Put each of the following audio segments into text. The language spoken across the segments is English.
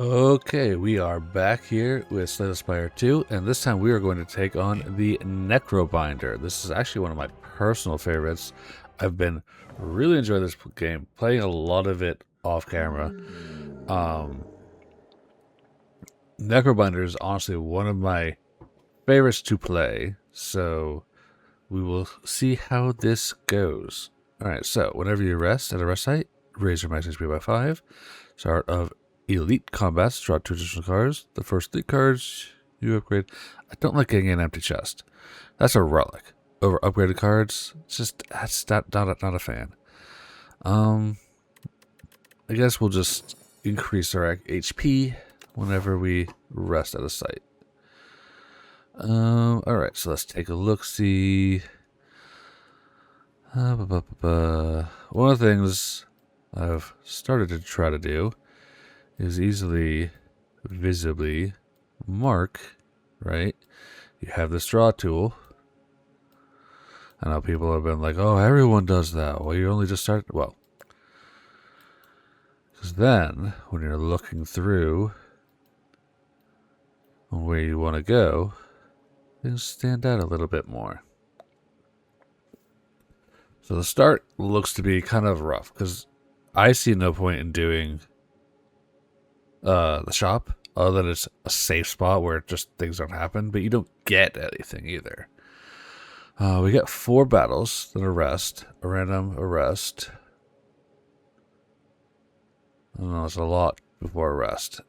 Okay, we are back here with Slay the Spire 2, and this time we are going to take on the Necrobinder. This is actually one of my personal favorites. I've been really enjoying this game, playing a lot of it off camera. Necrobinder is honestly one of my favorites to play, so we will see how this goes. Alright, so whenever you rest at a rest site, raise your max HP by 5. Start of Elite Combats, draw 2 additional cards. The first 3 cards you upgrade. I don't like getting an empty chest. That's a relic. Over upgraded cards, that's not a fan. I guess we'll just increase our HP whenever we rest at a site. Alright, so let's take a look-see. One of the things I've started to try to do is easily, visibly mark, right? You have this draw tool. I know people have been like, oh, everyone does that. Well, you only just started. Well, because then when you're looking through where you want to go, things stand out a little bit more. So the start looks to be kind of rough because I see no point in doing the shop other than it's a safe spot where just things don't happen, but you don't get anything either. We get 4 battles, then a rest, a random arrest. I don't know, it's a lot before a rest.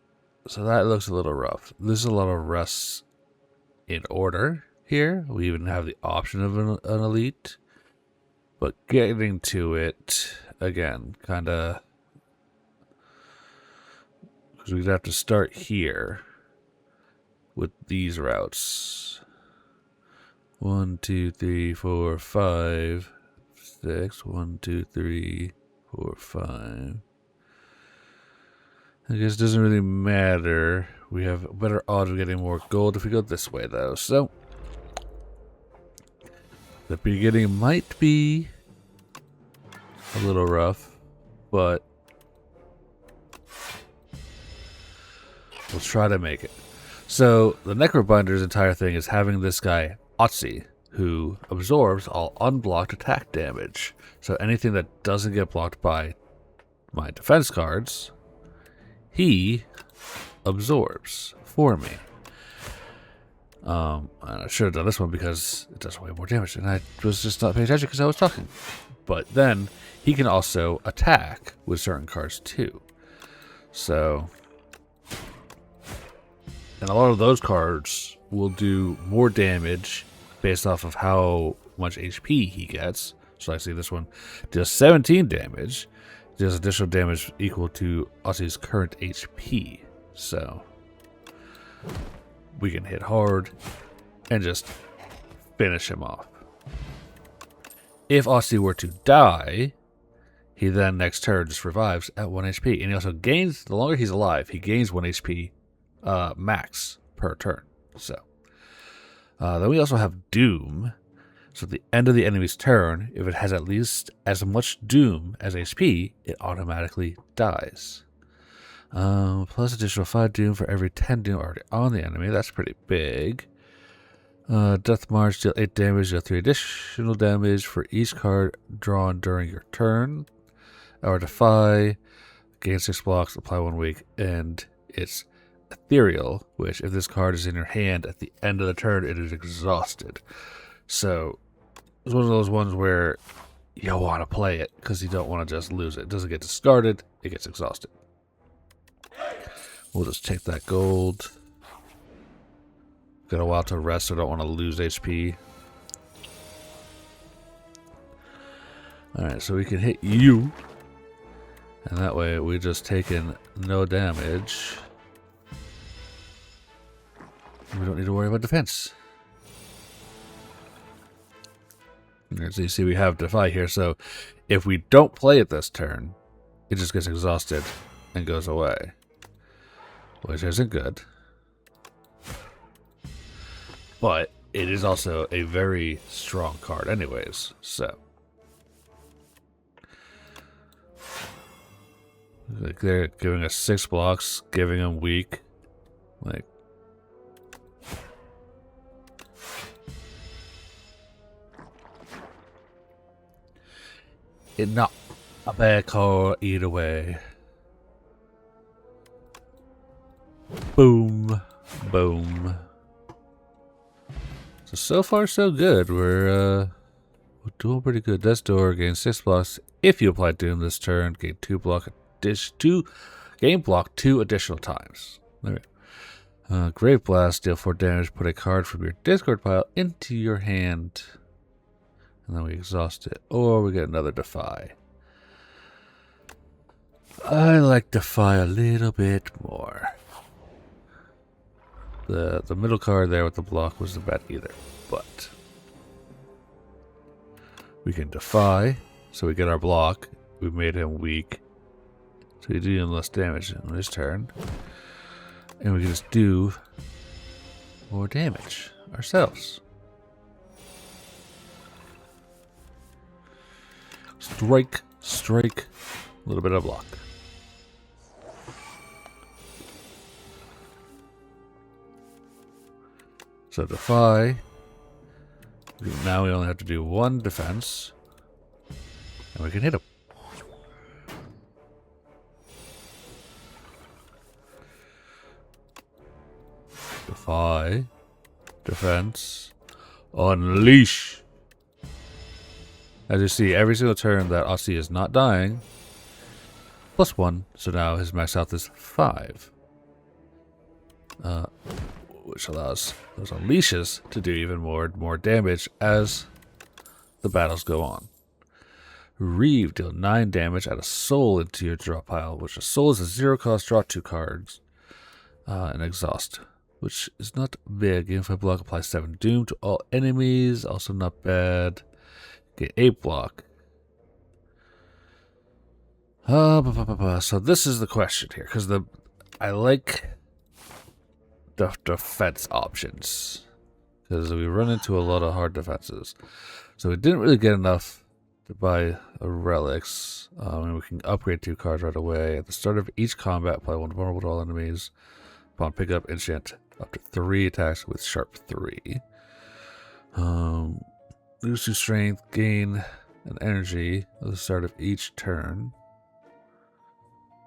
So that looks a little rough. There's a lot of rests in order here. We even have the option of an elite. But getting to it, again, kind of... because we'd have to start here with these routes. 1, 2, 3, 4, 5, 6. 1, 2, 3, 4, 5. I guess it doesn't really matter. We have a better odds of getting more gold if we go this way, though. So, the beginning might be a little rough, but we'll try to make it. So, the Necrobinder's entire thing is having this guy, Otzi, who absorbs all unblocked attack damage. So anything that doesn't get blocked by my defense cards, he absorbs for me. I should have done this one because it does way more damage, and I was just not paying attention because I was talking. But then he can also attack with certain cards too. So, and a lot of those cards will do more damage based off of how much HP he gets. So I see this one does 17 damage. Does additional damage equal to Ozzy's current HP. So we can hit hard and just finish him off. If Ozzy were to die, he then next turn just revives at 1 HP. And he also gains, the longer he's alive, he gains 1 HP max per turn. So then we also have Doom. So at the end of the enemy's turn, if it has at least as much Doom as HP, it automatically dies. Plus additional 5 Doom for every 10 Doom already on the enemy. That's pretty big. Death March, deal 8 damage, deal 3 additional damage for each card drawn during your turn. Or Defy, gain 6 blocks, apply 1 week, and it's Ethereal, which if this card is in your hand at the end of the turn, it is exhausted. So it's one of those ones where you want to play it because you don't want to just lose it. It doesn't get discarded, it gets exhausted. We'll just take that gold. Got a while to rest, so I don't want to lose HP. Alright, so we can hit you. And that way we just taken no damage. We don't need to worry about defense. As you see, we have Defy here, so if we don't play it this turn, it just gets exhausted and goes away. Which isn't good. But it is also a very strong card anyways, so. Like they're giving us 6 blocks, giving them weak. Like, it's not a bad call either way. Boom, boom. So far so good. We're doing pretty good. This door gains 6 blocks. If you apply Doom this turn, gain 2 block 2 additional times. There we go. Grave Blast, deal 4 damage. Put a card from your discard pile into your hand. And then we exhaust it. Or we get another Defy. I like Defy a little bit more. The middle card there with the block wasn't bad either. But we can Defy. So we get our block. We made him weak. So we do less damage on his turn. And we can just do more damage ourselves. Strike, strike, a little bit of block. So Defy. Now we only have to do 1 defense. And we can hit him. Defy. Defense. Unleash. As you see, every single turn that Aussie is not dying, +1. So now his max health is 5. Which allows those unleashes to do even more damage as the battles go on. Reeve, deal 9 damage, add a soul into your draw pile, which a soul is a 0 cost, draw 2 cards, and exhaust, which is not big. If I block, apply 7 doom to all enemies, also not bad. Get 8 block. So this is the question here, because I like the defense options, because we run into a lot of hard defenses. So we didn't really get enough to buy a Relics, and we can upgrade 2 cards right away. At the start of each combat, apply 1 vulnerable to all enemies. Upon pickup, enchant up to 3 attacks with sharp 3. Lose 2 strength, gain an energy at the start of each turn.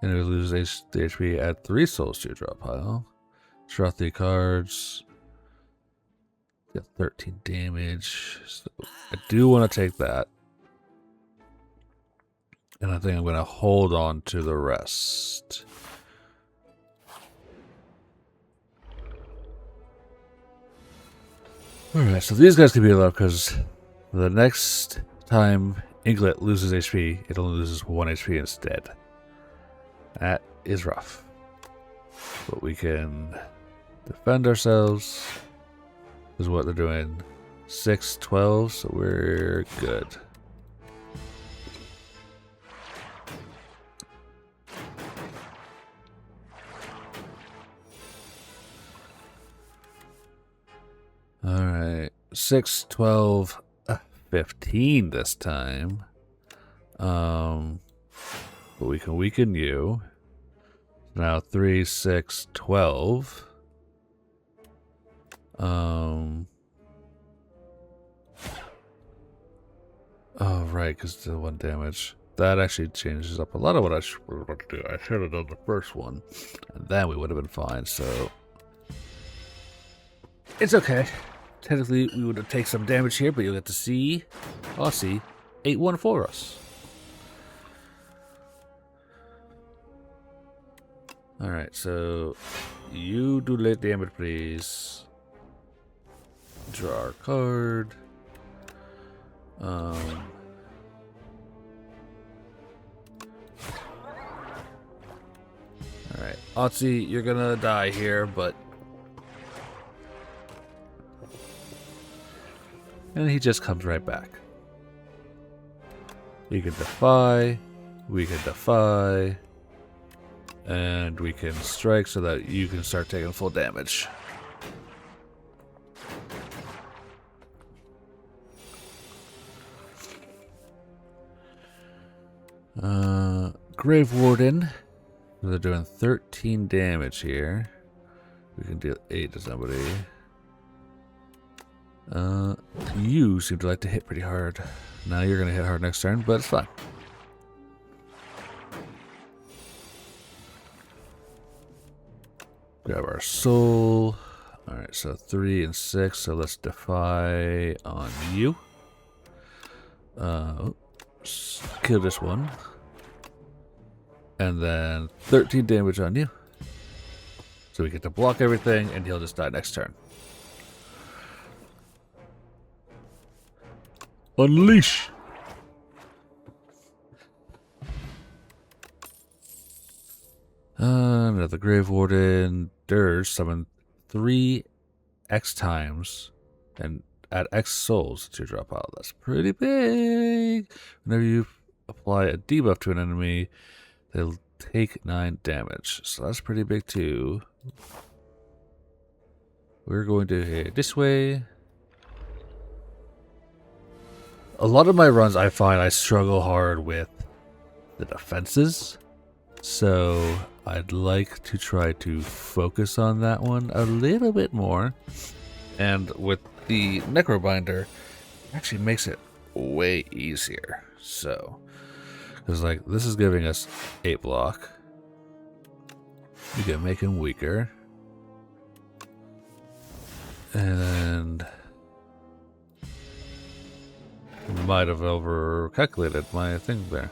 And we lose the HP, add 3 souls to your draw pile. Draw 3 cards. Got 13 damage. So I do want to take that. And I think I'm going to hold on to the rest. Alright, so these guys can be allowed because the next time Inglet loses HP, it only loses 1 HP instead. That is rough. But we can defend ourselves. Is what they're doing. 6, 12, so we're good. Alright. 6, 12, 15 this time. But we can weaken you. Now 3, 6, 12. Oh, right, because the 1 damage. That actually changes up a lot of what I was about to do. I should have done the first one, and then we would have been fine, so it's okay. Technically, we would have taken some damage here, but you'll get to see Aussie 8-1 for us. Alright, so you do late damage, please. Draw our card. Alright, Otzi, you're gonna die here, but... And he just comes right back. You can defy, we can defy, and we can strike so that you can start taking full damage. Grave Warden They're doing 13 damage here. We can deal 8 to somebody. You seem to like to hit pretty hard. Now you're going to hit hard next turn, but it's fine. Grab our soul. Alright, so 3 and 6, so let's defy on you. Kill this one. And then 13 damage on you. So we get to block everything, and he'll just die next turn. Unleash! Another Grave Warden. Dirge summon 3 X times and add X souls to your drop pile. That's pretty big. Whenever you apply a debuff to an enemy, they'll take 9 damage. So that's pretty big too. We're going to hit this way. A lot of my runs, I find I struggle hard with the defenses. So I'd like to try to focus on that one a little bit more. And with the Necrobinder, it actually makes it way easier. So, because like this is giving us 8 block. You can make him weaker. And might have over calculated my thing there.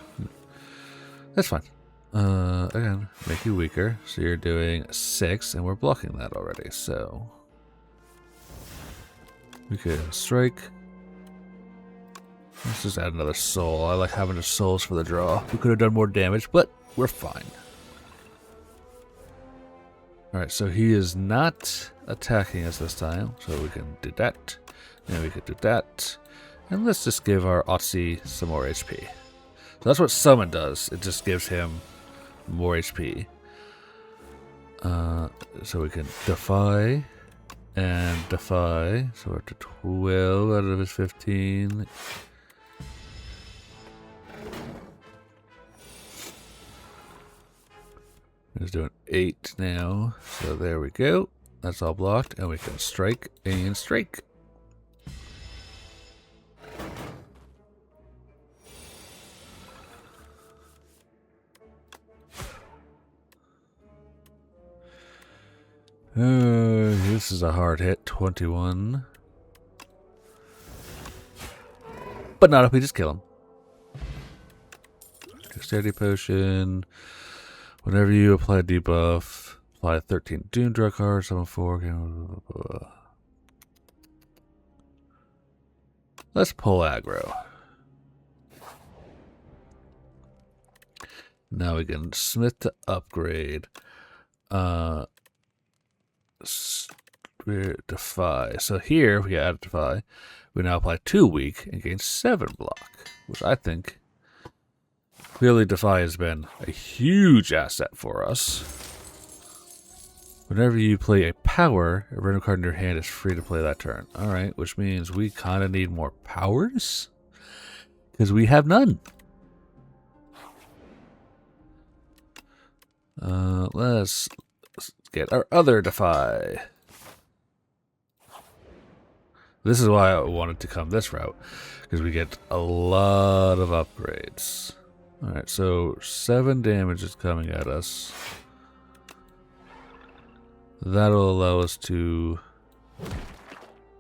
That's fine. Again, make you weaker. So you're doing 6, and we're blocking that already. So we can strike. Let's just add another soul. I like having the souls for the draw. We could have done more damage, but we're fine. Alright, so he is not attacking us this time. So we can do that. And we could do that. And let's just give our Otzi some more HP. So that's what Summon does. It just gives him more HP. So we can defy and defy. So we're up to 12 out of his 15. He's doing 8 now. So there we go. That's all blocked. And we can strike and strike. This is a hard hit, 21. But not if we just kill him. Dexterity potion. Whenever you apply a debuff, apply 13 Doom Drug card, summon 4. Let's pull aggro. Now we can smith to upgrade. Defy. So here we add defy. We now apply 2 weak and gain 7 block, which I think clearly defy has been a huge asset for us. Whenever you play a power, a random card in your hand is free to play that turn. Alright, which means we kind of need more powers because we have none. Let's get our other defy. This is why I wanted to come this route, because we get a lot of upgrades. Alright, so 7 damage is coming at us. That'll allow us to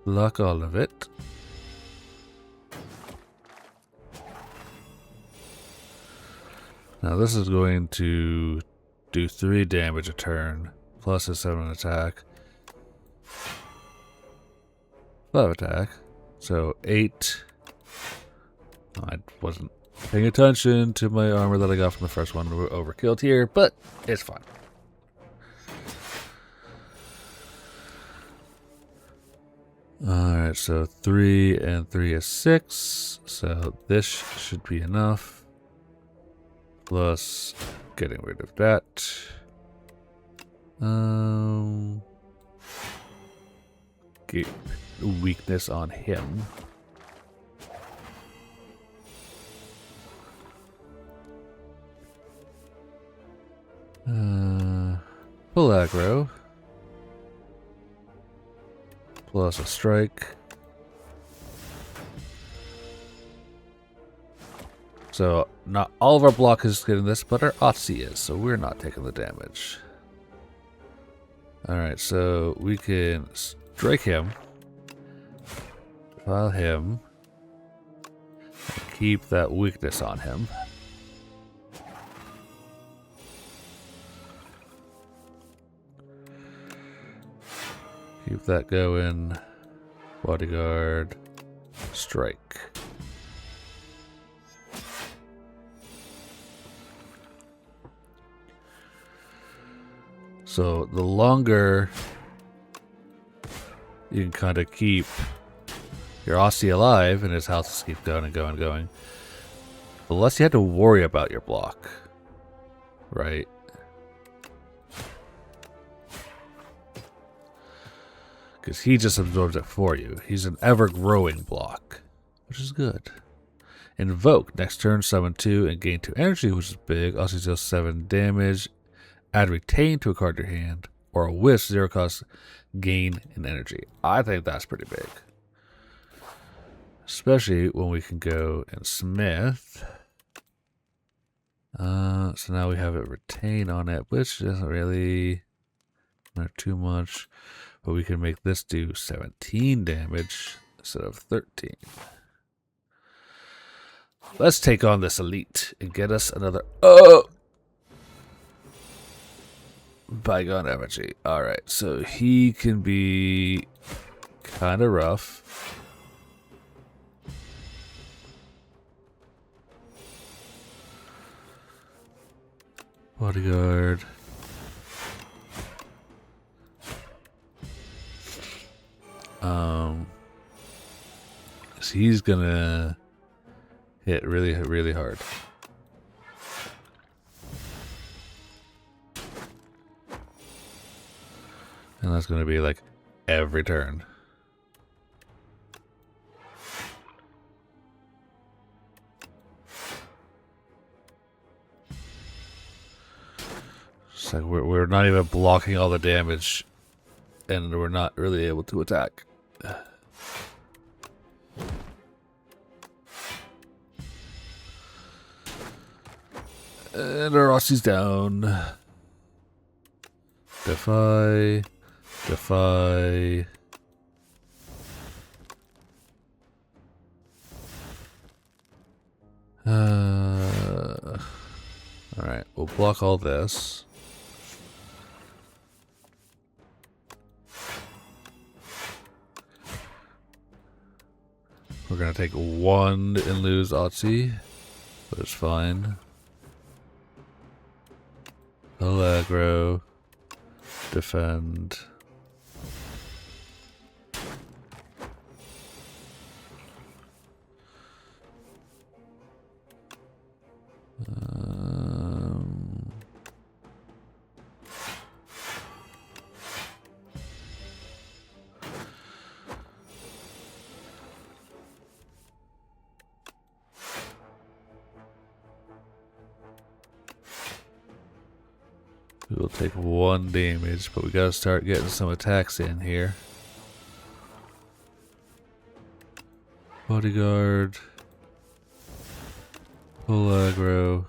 block all of it. Now this is going to do 3 damage a turn, plus a 7 attack. 5 attack. So 8. I wasn't paying attention to my armor that I got from the first one. We're overkilled here, but it's fine. Alright, so 3 and 3 is 6. So this should be enough. Plus getting rid of that. Get weakness on him. Full aggro. Plus a strike. So, not all of our block is getting this, but our Otzi is, so we're not taking the damage. Alright, so we can strike him, file him, and keep that weakness on him. Keep that going. Bodyguard, strike. So the longer you can kind of keep your Aussie alive and his health just keep going and going and going, the less you have to worry about your block, right? Because he just absorbs it for you. He's an ever-growing block, which is good. Invoke. Next turn, summon 2 and gain 2 energy, which is big. Also deals 7 damage. Add retain to a card in your hand, or a wisp, 0 cost, gain in energy. I think that's pretty big. Especially when we can go and smith. So now we have it retain on it, which doesn't really matter too much. But we can make this do 17 damage instead of 13. Let's take on this elite and get us another... Oh! Bygone effigy. Alright, so he can be kind of rough. Bodyguard. So he's gonna hit really hard. And that's going to be like every turn. It's like we're not even blocking all the damage, and we're not really able to attack. And our Rossi's down. Defy. Defy. Alright, we'll block all this. We're gonna take 1 and lose Otzi, but it's fine. Aggro. Defend. We'll take 1 damage, but we gotta start getting some attacks in here. Bodyguard. Full aggro.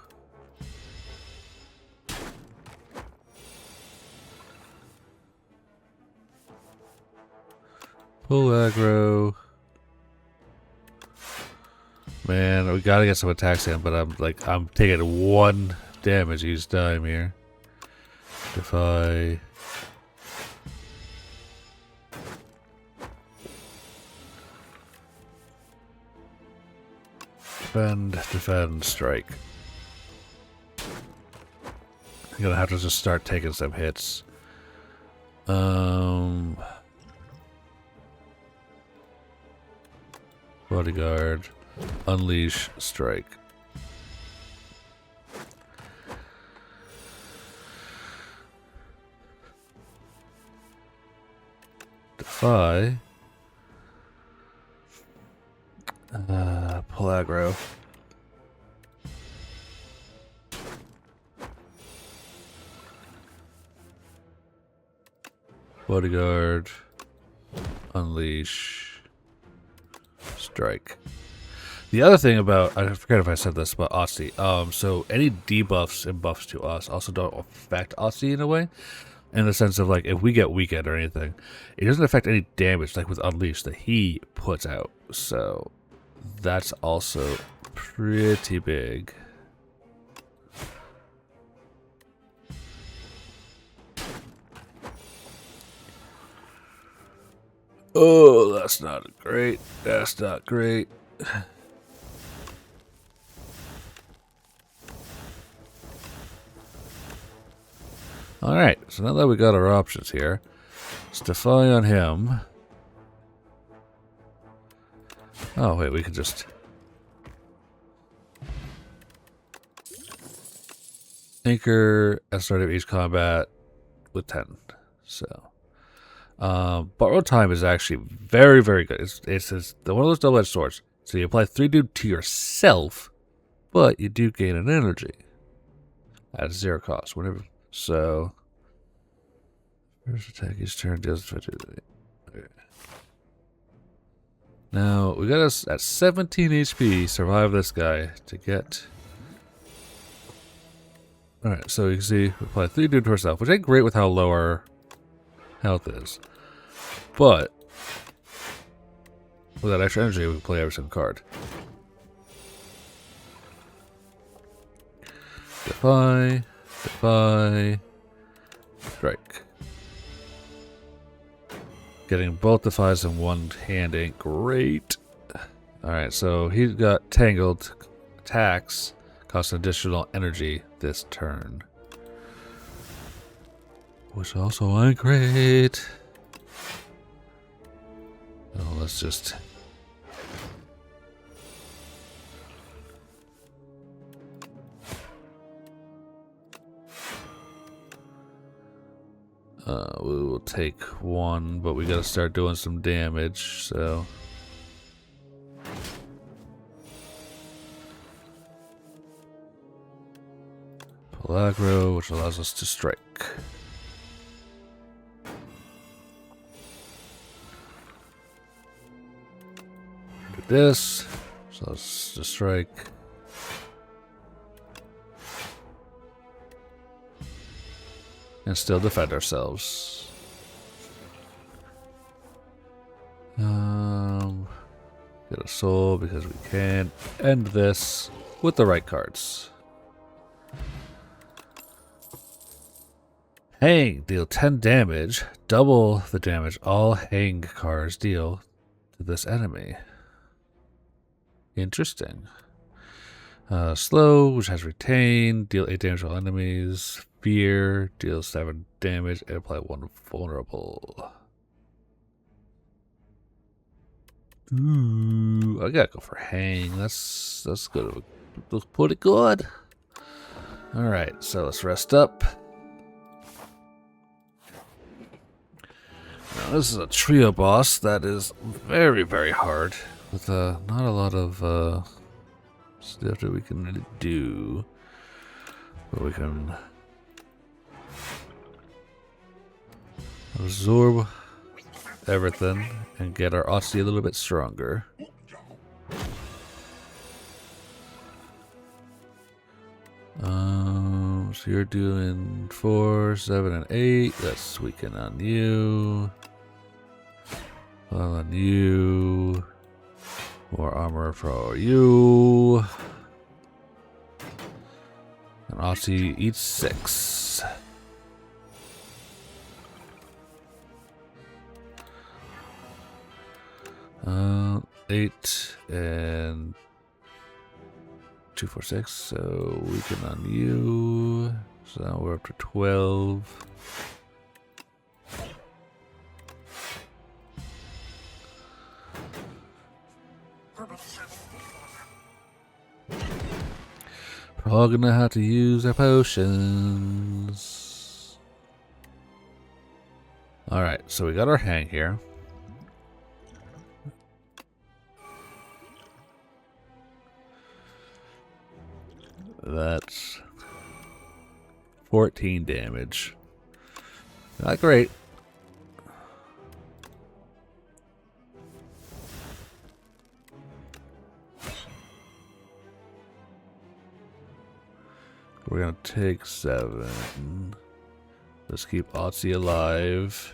Full aggro. Man, we gotta get some attacks in, but I'm taking 1 damage each time here. Defy. Defend, strike. I'm gonna have to just start taking some hits. Bodyguard. Unleash, strike. Defy. Pull aggro. Bodyguard. Unleash. Strike. The other thing about, I forget if I said this about Otzi. So any debuffs and buffs to us also don't affect Otzi in a way. In the sense of, like, if we get weakened or anything, it doesn't affect any damage, like with Unleash, that he puts out. So that's also pretty big. Oh, that's not great. That's not great. Alright, so now that we got our options here, let's defy on him. Oh, wait, we could just... Anchor at the start of each combat with 10. So... borrow time is actually very, very good. It's one of those double-edged swords. So you apply 3 dude to yourself, but you do gain an energy at 0 cost. Whatever. So first attack each turn deals 50. Okay. Now we got us at 17 HP. Survive this guy to get. All right. So you can see we apply 3 dude to ourselves, which ain't great with how low our health is. But with that extra energy, we can play every single card. Defy, defy, strike. Getting both defies in one hand ain't great. Alright, so he's got tangled attacks, cost additional energy this turn. Which also ain't great. So let's just... we will take 1, but we gotta start doing some damage, so... Pull aggro, which allows us to strike. Do this, so let's just strike. And still defend ourselves. Get a soul because we can end this with the right cards. Hang, deal 10 damage, double the damage all hang cards deal to this enemy. Interesting. Slow, which has retain, deal 8 damage to all enemies. Fear, deals 7 damage, and apply 1 vulnerable. Ooh, I gotta go for hang. That's good. Looks pretty good. Alright, so let's rest up. Now this is a trio boss that is very, very hard. With not a lot of stuff that we can really do. But we can absorb everything and get our Otzi a little bit stronger. So you're doing 4, 7, and 8. That's weaken on you. On you. More armor for you. And Otzi eats 6. Uh, 8 and 2, 4, 6. So weaken on you. So now we're up to 12. We're all gonna have to use our potions. Alright, so we got our hang here. That's 14 damage. Not great. take 7. Let's keep Otzi alive.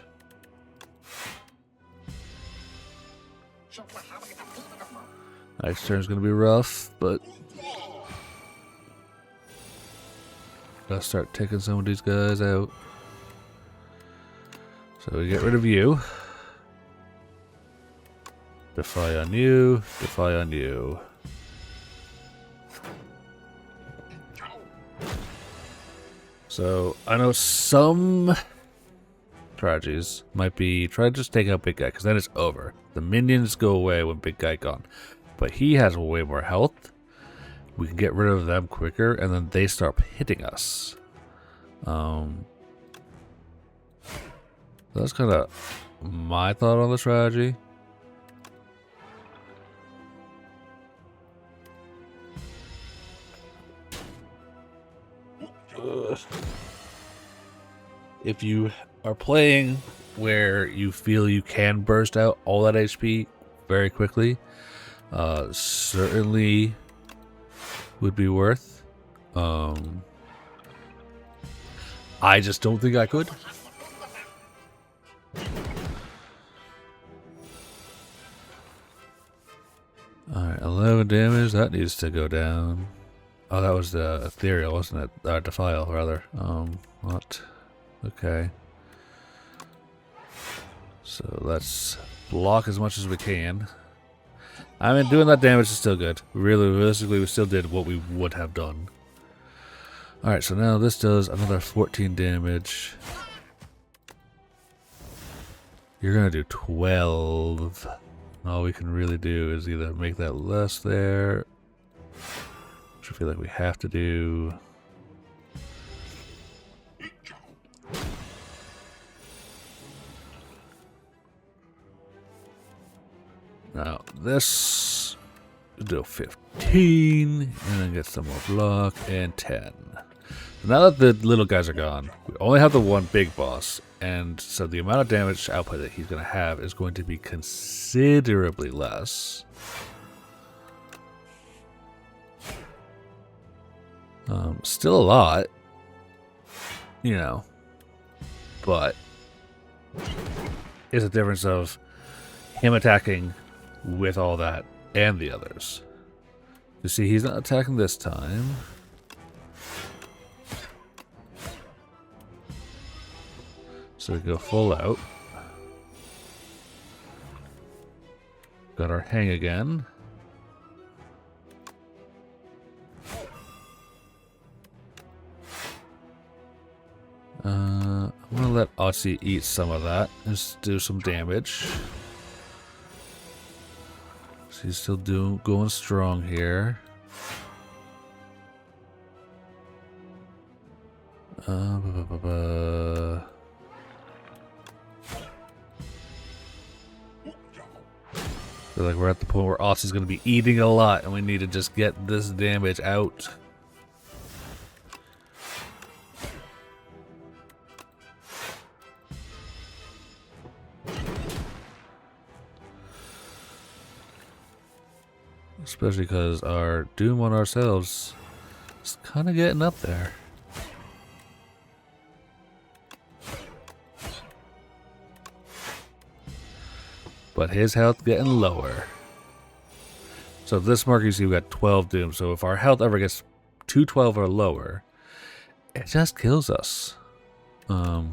Next turn's gonna be rough, but gotta start taking some of these guys out. So we get rid of you. Defy on you. Defy on you. So I know some strategies might be try to just take out big guy because then it's over. The minions go away when big guy gone, but he has way more health. We can get rid of them quicker, and then they start hitting us. That's kind of my thought on the strategy. If you are playing where you feel you can burst out all that HP very quickly, certainly would be worth. I just don't think I could. Alright, 11 damage. That needs to go down. Oh, that was the ethereal, wasn't it? Defile, rather. What? Okay. So let's block as much as we can. I mean, doing that damage is still good. Really, realistically, we still did what we would have done. Alright, so now this does another 14 damage. You're gonna do 12. All we can really do is either make that less there, which I feel like we have to do. Now this, do 15, and then get some more block, and 10. So now that the little guys are gone, we only have the one big boss, and so the amount of damage output that he's going to have is going to be considerably less. Still a lot, you know, but it's a difference of him attacking with all that and the others. You see, he's not attacking this time. So we go full out. Got our hang again. I'm gonna let Otzi eat some of that. Just do some damage. He's still going strong here. Feel like we're at the point where Otzi's going to be eating a lot, and we need to just get this damage out. Especially because our doom on ourselves is kind of getting up there. But his health getting lower. So this mark you see we got 12 doom. So if our health ever gets to 12 or lower, it just kills us. But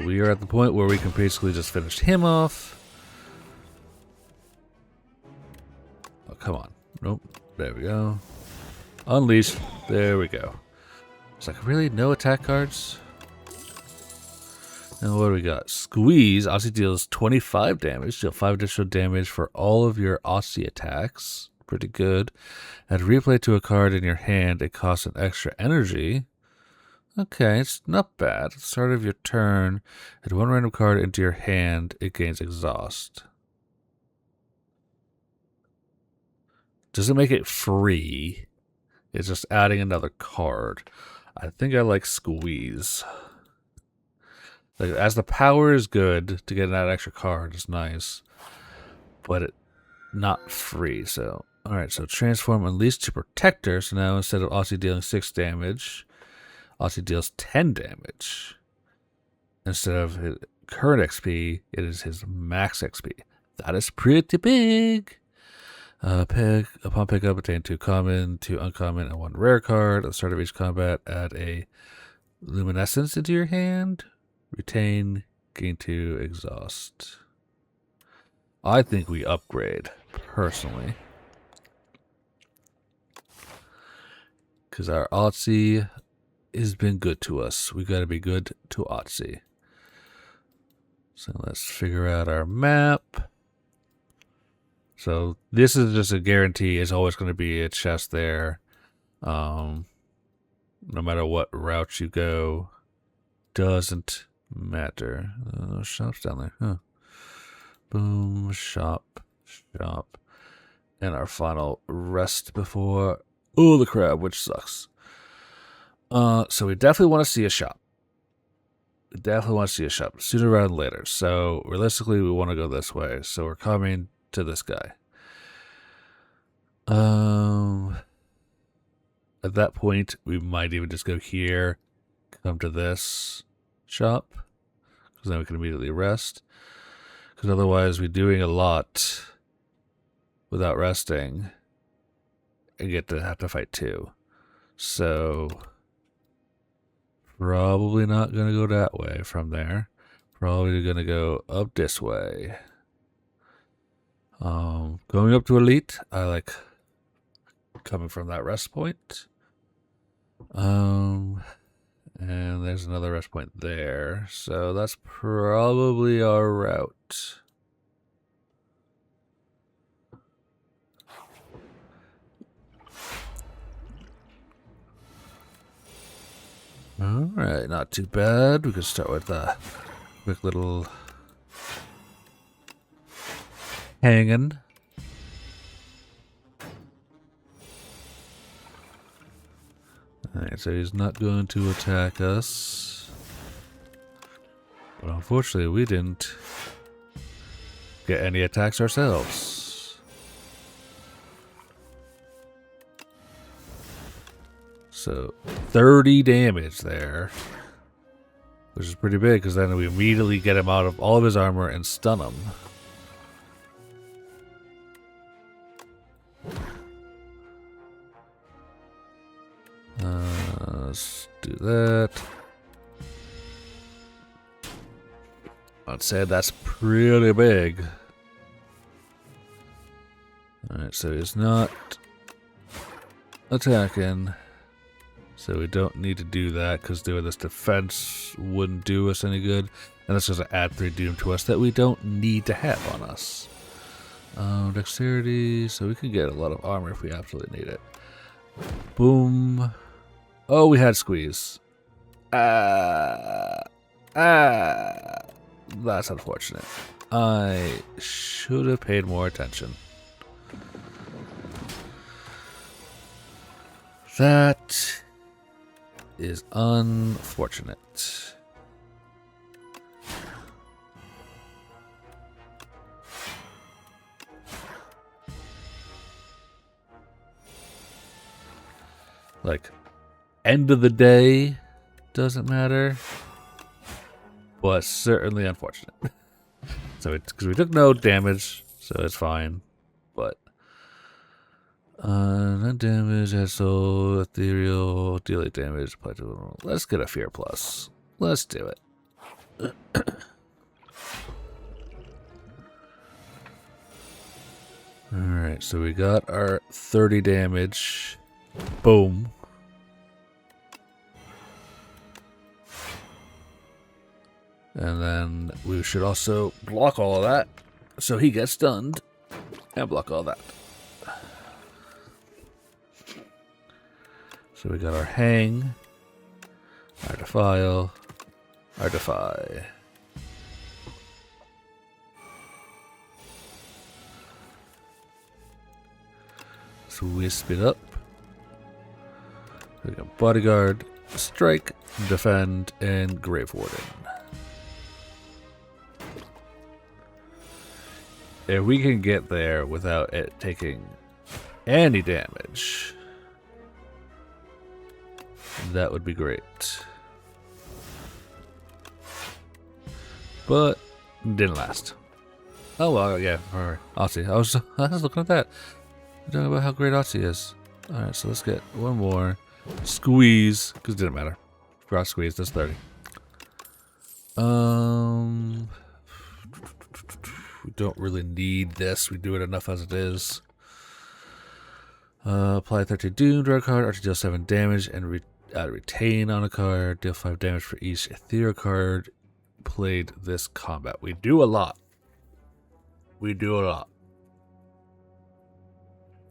we are at the point where we can basically just finish him off. Oh, come on. Nope. There we go. Unleash. There we go. It's like, really? No attack cards? And what do we got? Squeeze. Otzi deals 25 damage. Deal 5 additional damage for all of your Otzi attacks. Pretty good. Add replay to a card in your hand. It costs an extra energy. Okay, it's not bad. At the start of your turn, add one random card into your hand. It gains exhaust. Doesn't make it free. It's just adding another card. I think I like Squeeze. Like, as the power is good to get that extra card, it's nice. But not free. So, alright, so transform Unleash to Protector. So now instead of Aussie dealing 6 damage, Aussie deals 10 damage. Instead of his current XP, it is his max XP. That is pretty big. Upon pickup, obtain 2 common, 2 uncommon, and 1 rare card. At the start of each combat, add a luminescence into your hand. Retain, gain 2, exhaust. I think we upgrade, personally. Because our Otzi has been good to us. We got to be good to Otzi. So let's figure out our map. So this is just a guarantee. It's always going to be a chest there. No matter what route you go. Doesn't matter. Shop's down there. Huh. Boom. Shop. And our final rest before... Oh, the crab, which sucks. So we definitely want to see a shop. Sooner rather than later. So realistically, we want to go this way. So we're coming to this guy. At that point, we might even just go here, come to this shop, because then we can immediately rest. Because otherwise, we're doing a lot without resting and have to fight 2. So probably not going to go that way from there. Probably going to go up this way. Going up to Elite, I like coming from that rest point. And there's another rest point there. So that's probably our route. Alright, not too bad. We could start with a quick little hanging. Alright, so he's not going to attack us. But unfortunately, we didn't get any attacks ourselves. So 30 damage there, which is pretty big because then we immediately get him out of all of his armor and stun him. Let's do that. I'd say that's pretty big. Alright, so he's not attacking. So we don't need to do that because doing this defense wouldn't do us any good. And that's just an add 3 doom to us that we don't need to have on us. Dexterity, so we can get a lot of armor if we absolutely need it. Boom. Oh, we had squeeze. That's unfortunate. I should have paid more attention. That is unfortunate. Like, end of the day doesn't matter, but certainly unfortunate. So it's because we took no damage, so it's fine. But not damage, soul, ethereal, deal damage, applied to. Let's get a fear plus. Let's do it. Alright, so we got our 30 damage. Boom. And then we should also block all of that, so he gets stunned, and block all that. So we got our hang, our defile, our defy. So we spin up. We got bodyguard, strike, defend, and grave warden. If we can get there without it taking any damage, that would be great. But didn't last. Oh well, yeah, for Aussie. I was looking at that. Talking about how great Aussie is. Alright, so let's get one more. Squeeze, because it didn't matter. Forgot squeeze, that's 30. We don't really need this. We do it enough as it is. Apply 13 Doom, draw a card, archer deal 7 damage, and retain on a card. Deal 5 damage for each ethereal card played this combat. We do a lot. We do a lot.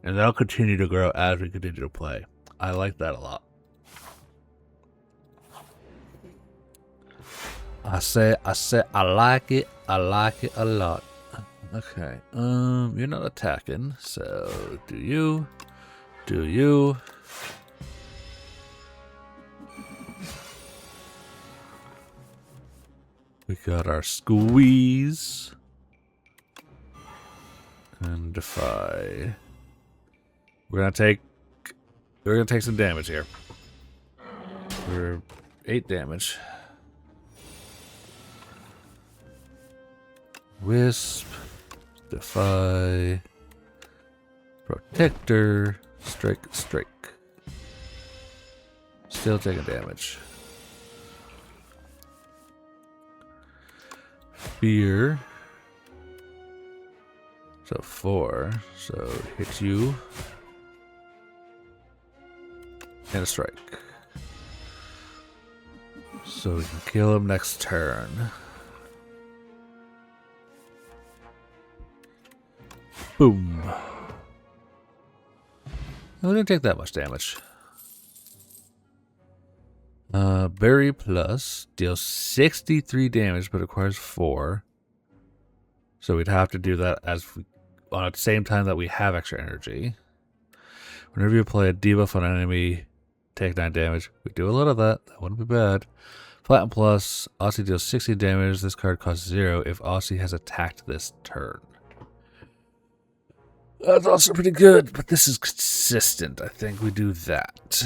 And that'll continue to grow as we continue to play. I like that a lot. I like it a lot. Okay, you're not attacking, so do you. We got our squeeze. And defy. We're gonna take some damage here. We're 8 damage. Wisp, defy, protector, strike. Still taking damage. Fear. So 4. So hit you. And a strike. So we can kill him next turn. Boom. We didn't take that much damage. Berry plus deals 63 damage, but requires 4. So we'd have to do that on the same time that we have extra energy. Whenever you apply a debuff on an enemy, take 9 damage. We do a lot of that. That wouldn't be bad. Platinum plus, Aussie deals 60 damage. This card costs 0 if Aussie has attacked this turn. That's also pretty good, but this is consistent. I think we do that.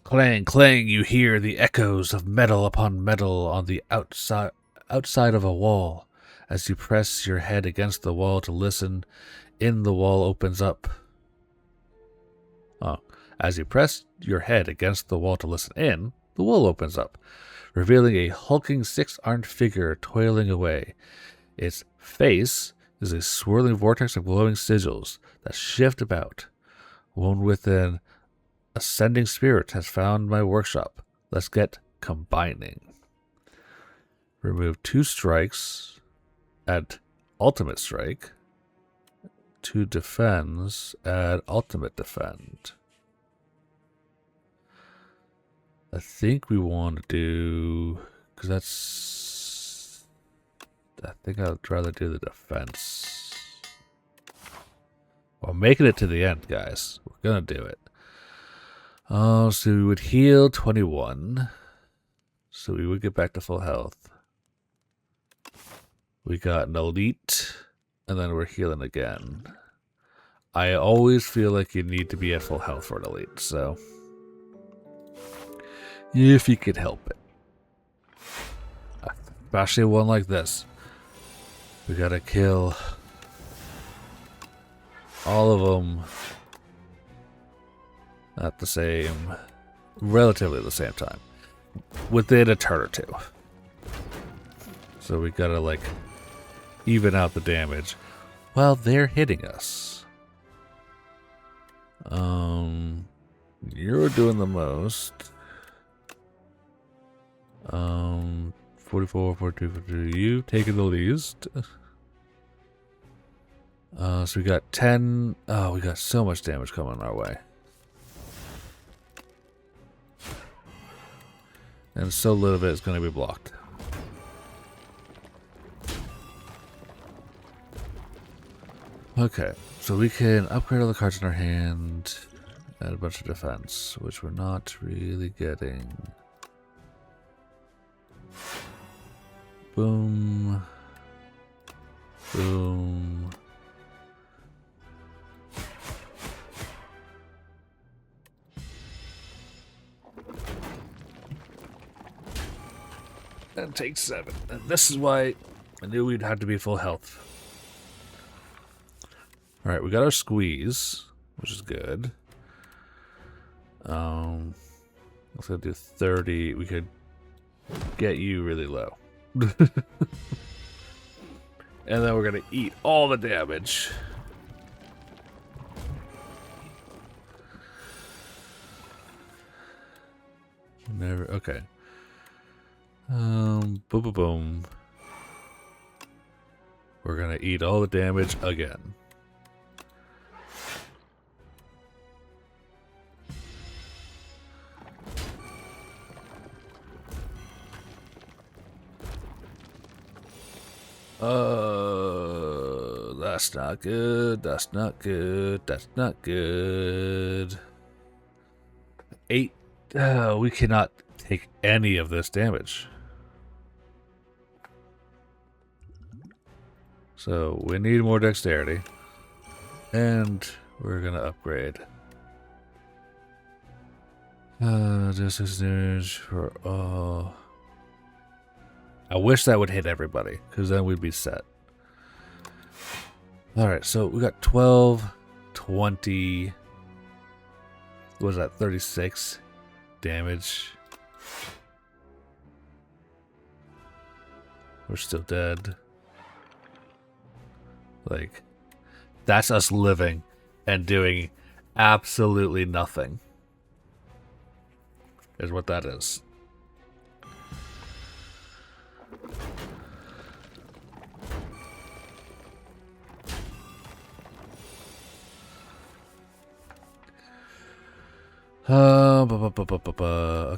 Clang, clang, you hear the echoes of metal upon metal on the outside of a wall. As you press your head against the wall to listen, the wall opens up. As you press your head against the wall to listen the wall opens up, revealing a hulking 6-armed figure toiling away. Its face is a swirling vortex of glowing sigils that shift about. One with an ascending spirit has found my workshop. Let's get combining. Remove 2 strikes. Add ultimate strike. 2 defends. Add ultimate defend. I think we want to do... because that's... I think I'd rather do the defense. Well, making it to the end, guys. We're going to do it. So we would heal 21. So we would get back to full health. We got an elite. And then we're healing again. I always feel like you need to be at full health for an elite, so... if you could help it. Especially one like this. We gotta kill all of them at the same, relatively the same time. Within a turn or 2. So we gotta like even out the damage while they're hitting us. You're doing the most. 44, 42, 42. You taking the least. So we got 10. Oh, we got so much damage coming our way. And so little of it is going to be blocked. Okay, so we can upgrade all the cards in our hand. Add a bunch of defense, which we're not really getting. Boom. Boom. And take 7. And this is why I knew we'd have to be full health. Alright, we got our squeeze, which is good. Let's go do 30. We could get you really low. And then we're gonna eat all the damage. Never. Okay. Boom, boom, boom. We're gonna eat all the damage again. That's not good. That's not good. That's not good. 8. We cannot take any of this damage. So we need more dexterity. And we're gonna upgrade. Just damage for I wish that would hit everybody, because then we'd be set. Alright, so we got 12, 20, what was that, 36 damage. We're still dead. Like, that's us living and doing absolutely nothing. Is what that is.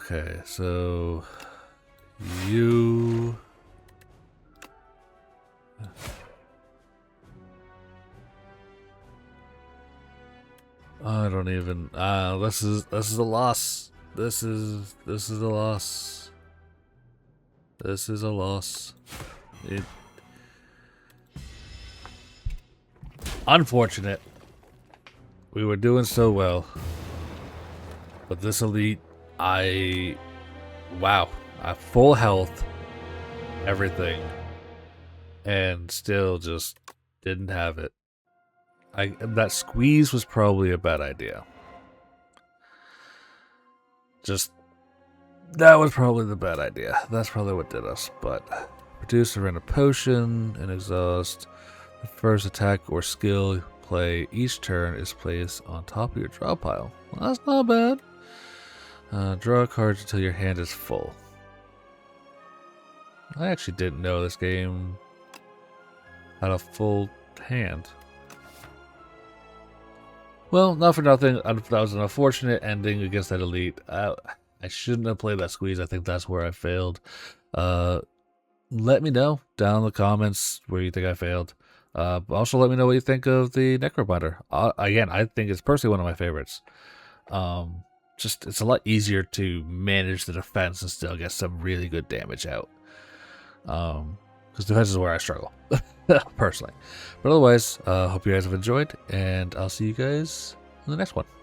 Okay, so you I don't even this is a loss. This is a loss. This is a loss. Unfortunate. We were doing so well. But this elite, wow, I have full health, everything, and still just didn't have it. That squeeze was probably a bad idea. That was probably the bad idea. That's probably what did us. But produce a random potion and exhaust. The first attack or skill you play each turn is placed on top of your draw pile. Well, that's not bad. Draw cards until your hand is full. I actually didn't know this game had a full hand. Well, not for nothing. That was an unfortunate ending against that elite. I shouldn't have played that squeeze. I think that's where I failed. Let me know down in the comments where you think I failed. Also, let me know what you think of the Necrobinder. Again, I think it's personally one of my favorites. It's a lot easier to manage the defense and still get some really good damage out. Because defense is where I struggle, personally. But otherwise, hope you guys have enjoyed, and I'll see you guys in the next one.